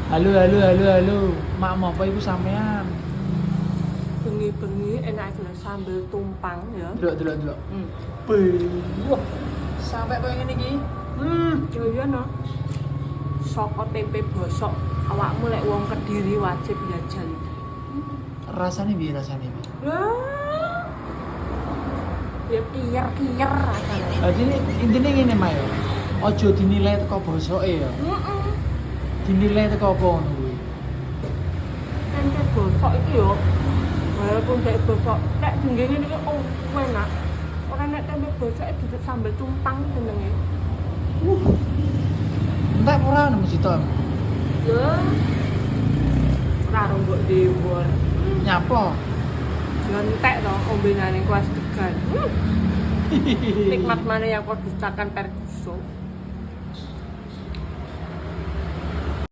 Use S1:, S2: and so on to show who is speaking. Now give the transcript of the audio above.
S1: Halo, halo, halo, halo. Mak mau apa iku sampean?
S2: Bengi-bengi enak gula sambal tumpang ya.
S1: Delok. Wah, sampai koyo ngene iki.
S2: Iya no. Soko tempe bosok. Awakmu lek wong Kediri wajib jajan.
S1: Rasane piye rasane?
S2: Wah. Ya kiyer-kiyer rasane.
S1: Jadi intine ngene, Mak ya. Aja dinilai teko bosoke ya. Dinilai teko apa ngono kuwi.
S2: Tempe bosok iki yo. Walaupun kayak bosok, nek jenenge iki enak. Ora nek tempe bosok duduk sambal tumpang jenenge.
S1: Entek ora nemu situ.
S2: Ya. Ora rombok dewor.
S1: Nyapa?
S2: Ya entek to ombenane kelas 3. Nikmat mana yang kau dustakan Perkuso.